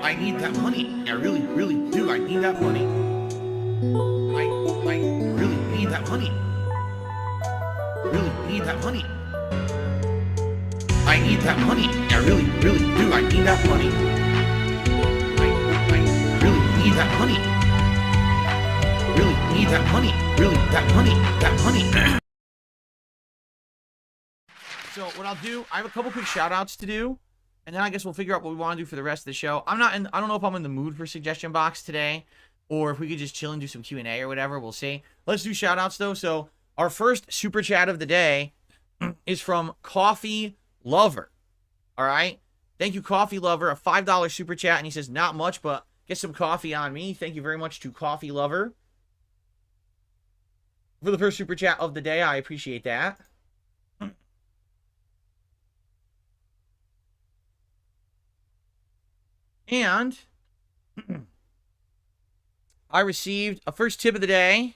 I need that money. I really, really do. I need that money. I really need that money. Really need that money. I need that money. I really, really do. I need that money. I really need that money. Really need that money. Really, that money. That money. So what I'll do, I have a couple quick shout outs to do. And then I guess we'll figure out what we want to do for the rest of the show. I don't know if I'm in the mood for suggestion box today, or if we could just chill and do some Q&A or whatever. We'll see. Let's do shout outs though. So our first super chat of the day is from Coffee Lover. All right. Thank you, Coffee Lover. A $5 super chat. And he says, not much, but get some coffee on me. Thank you very much to Coffee Lover for the first super chat of the day. I appreciate that. And I received a first tip of the day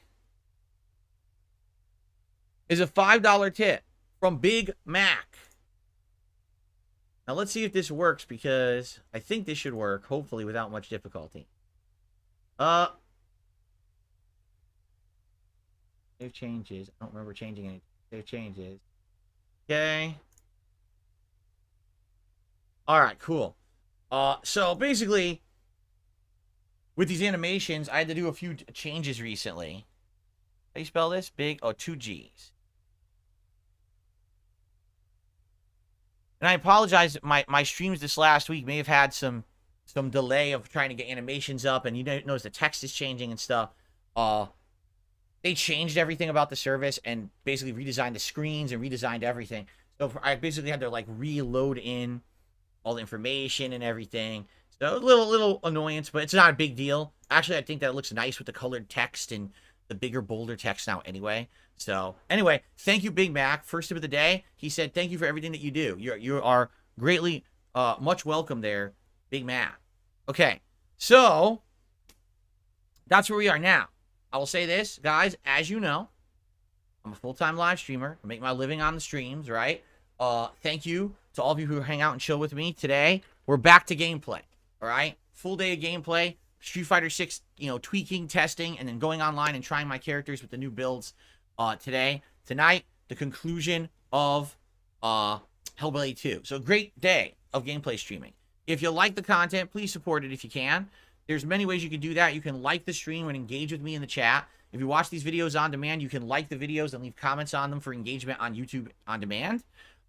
is a $5 tip from Big Mac. Now let's see if this works, because I think this should work, hopefully without much difficulty. Save changes. I don't remember changing any. Save changes. Okay. All right, cool. So basically, with these animations, I had to do a few changes recently. How do you spell this? Big, oh, 2 G's. And I apologize, my streams this last week may have had some delay of trying to get animations up, and you notice the text is changing and stuff. They changed everything about the service and basically redesigned the screens and redesigned everything. So I basically had to like reload in all the information and everything. So a little annoyance, but it's not a big deal. Actually, I think that it looks nice with the colored text and the bigger, bolder text now anyway. So anyway, thank you, Big Mac. First tip of the day, he said, thank you for everything that you do. You are greatly, much welcome there, Big Mac. Okay, so that's where we are now. I will say this, guys, as you know, I'm a full-time live streamer. I make my living on the streams, right? Thank you to all of you who hang out and chill with me today. We're back to gameplay, all right? Full day of gameplay, Street Fighter 6, tweaking, testing, and then going online and trying my characters with the new builds today. Tonight, the conclusion of Hellblade 2. So great day of gameplay streaming. If you like the content, please support it if you can. There's many ways you can do that. You can like the stream and engage with me in the chat. If you watch these videos on demand, you can like the videos and leave comments on them for engagement on YouTube on demand.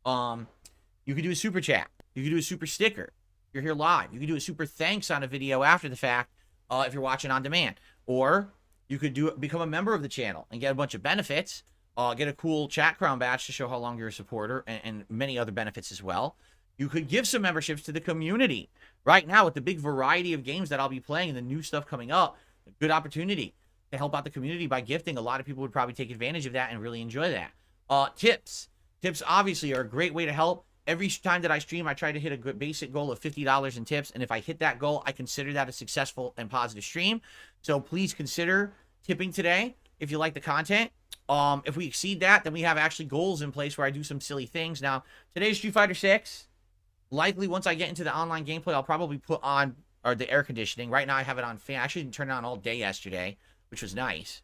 You can do a super chat. You can do a super sticker if you're here live. You can do a super thanks on a video after the fact if you're watching on demand. Or you could become a member of the channel and get a bunch of benefits. Get a cool chat crown badge to show how long you're a supporter, and many other benefits as well. You could give some memberships to the community. Right now, with the big variety of games that I'll be playing and the new stuff coming up, a good opportunity to help out the community by gifting. A lot of people would probably take advantage of that and really enjoy that. Tips. Tips obviously are a great way to help. Every time that I stream, I try to hit a good basic goal of $50 in tips. And if I hit that goal, I consider that a successful and positive stream. So please consider tipping today if you like the content. If we exceed that, then we have actually goals in place where I do some silly things. Now, today's Street Fighter 6. Likely, once I get into the online gameplay, I'll probably put on the air conditioning. Right now, I have it on fan. I actually didn't turn it on all day yesterday, which was nice.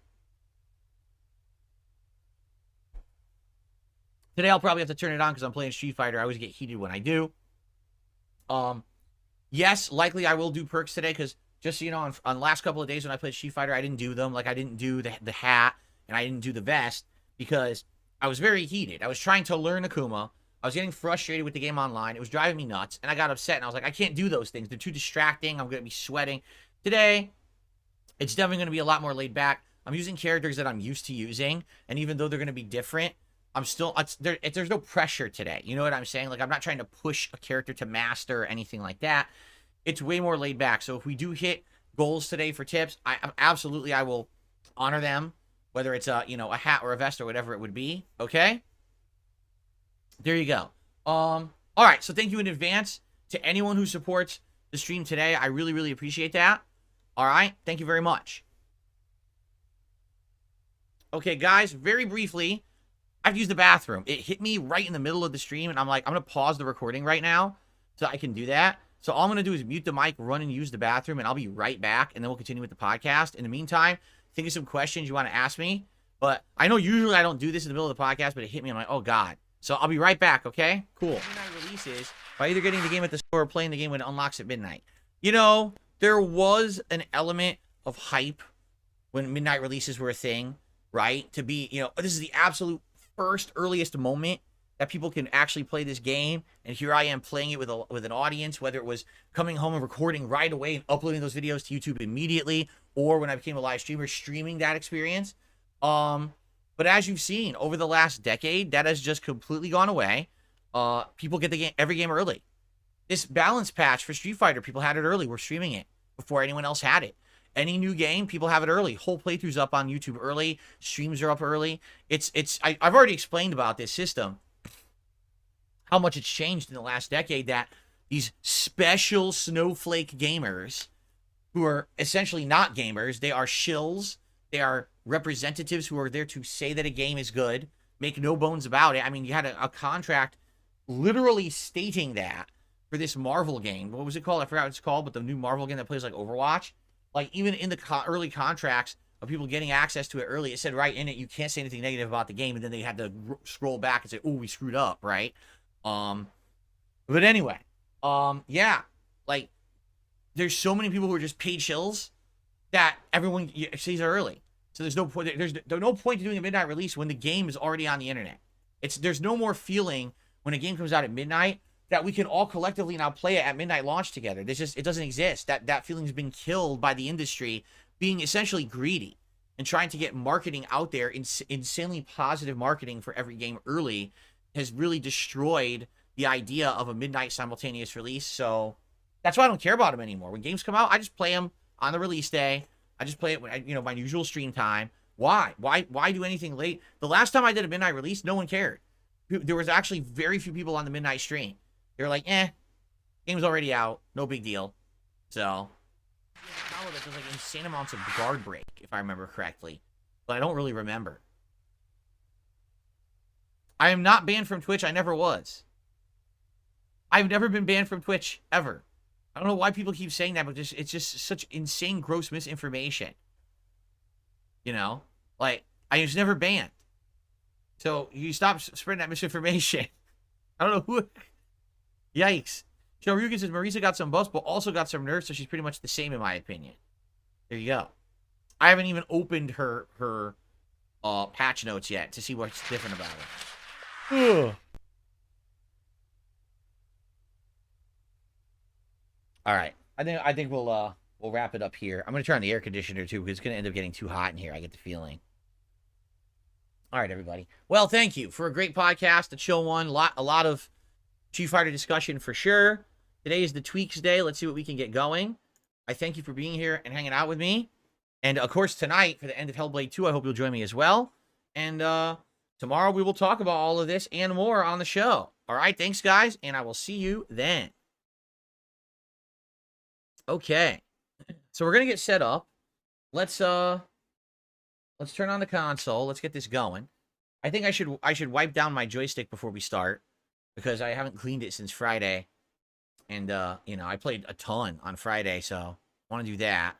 Today, I'll probably have to turn it on because I'm playing Street Fighter. I always get heated when I do. Yes, likely I will do perks today because just so you know, on last couple of days when I played Street Fighter, I didn't do them. Like, I didn't do the hat and I didn't do the vest because I was very heated. I was trying to learn Akuma. I was getting frustrated with the game online. It was driving me nuts, and I got upset, and I was like, I can't do those things. They're too distracting. I'm going to be sweating. Today, it's definitely going to be a lot more laid back. I'm using characters that I'm used to using, and even though they're going to be different, I'm still, there's no pressure today. You know what I'm saying? Like, I'm not trying to push a character to master or anything like that. It's way more laid back. So if we do hit goals today for tips, I will honor them, whether it's a hat or a vest or whatever it would be. Okay? There you go. All right. So thank you in advance to anyone who supports the stream today. I really, really appreciate that. All right. Thank you very much. Okay, guys, very briefly, I have to use the bathroom. It hit me right in the middle of the stream, and I'm like, I'm going to pause the recording right now so I can do that. So all I'm going to do is mute the mic, run and use the bathroom, and I'll be right back, and then we'll continue with the podcast. In the meantime, think of some questions you want to ask me. But I know usually I don't do this in the middle of the podcast, but it hit me. I'm like, oh, God. So I'll be right back, okay? Cool. Midnight releases by either getting the game at the store or playing the game when it unlocks at midnight. You know, there was an element of hype when midnight releases were a thing, right? To be, you know, this is the absolute first, earliest moment that people can actually play this game, and here I am playing it with an audience, whether it was coming home and recording right away and uploading those videos to YouTube immediately, or when I became a live streamer, streaming that experience. But as you've seen, over the last decade, that has just completely gone away. People get the game, every game early. This balance patch for Street Fighter, people had it early. We're streaming it before anyone else had it. Any new game, people have it early. Whole playthroughs up on YouTube early. Streams are up early. I've already explained about this system, how much it's changed in the last decade, that these special snowflake gamers who are essentially not gamers, they are shills, they are representatives who are there to say that a game is good, make no bones about it. I mean, you had a contract literally stating that for this Marvel game. What was it called? I forgot what it's called, but the new Marvel game that plays like Overwatch. Like, even in the early contracts of people getting access to it early, it said right in it, you can't say anything negative about the game, and then they had to scroll back and say, oh, we screwed up, right? But anyway, yeah, like, there's so many people who are just paid shills that everyone sees it early. So there's no point. There's no point to doing a midnight release when the game is already on the internet. There's no more feeling when a game comes out at midnight that we can all collectively now play it at midnight launch together. It doesn't exist. That feeling's been killed by the industry being essentially greedy and trying to get marketing out there, insanely positive marketing for every game early, has really destroyed the idea of a midnight simultaneous release. So that's why I don't care about them anymore. When games come out, I just play them on the release day. I just play it when, my usual stream time. Why do anything late? The last time I did a midnight release, no one cared. There was actually very few people on the midnight stream. They were like, game's already out, no big deal. So there's like insane amounts of guard break, if I remember correctly, but I don't really remember. I am not banned from Twitch. I never was. I've never been banned from Twitch, ever. I don't know why people keep saying that, but it's just such insane, gross misinformation. You know? Like, I was never banned. So, you stop spreading that misinformation. I don't know who... Yikes. Joe Rugen says, Marisa got some buffs, but also got some nerfs, so she's pretty much the same, in my opinion. There you go. I haven't even opened her patch notes yet to see what's different about it. Ugh. All right. I think we'll wrap it up here. I'm going to turn on the air conditioner, too, because it's going to end up getting too hot in here. I get the feeling. All right, everybody. Well, thank you for a great podcast, a chill one. A lot of Street Fighter discussion for sure. Today is the Tweaks Day. Let's see what we can get going. I thank you for being here and hanging out with me. And, of course, tonight, for the end of Hellblade 2, I hope you'll join me as well. And tomorrow we will talk about all of this and more on the show. All right, thanks, guys, and I will see you then. Okay, so we're going to get set up. Let's turn on the console. Let's get this going. I think I should wipe down my joystick before we start, because I haven't cleaned it since Friday. And, I played a ton on Friday, so I want to do that.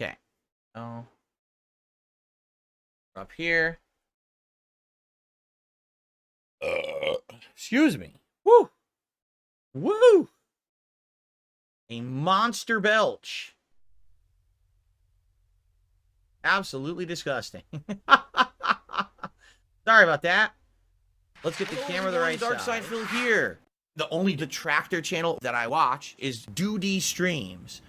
Okay. Oh. Up here. Excuse me. Woo! Woo! A monster belch. Absolutely disgusting. Sorry about that. Let's get the camera the right side. Phil here. The only detractor channel that I watch is Doody Streams.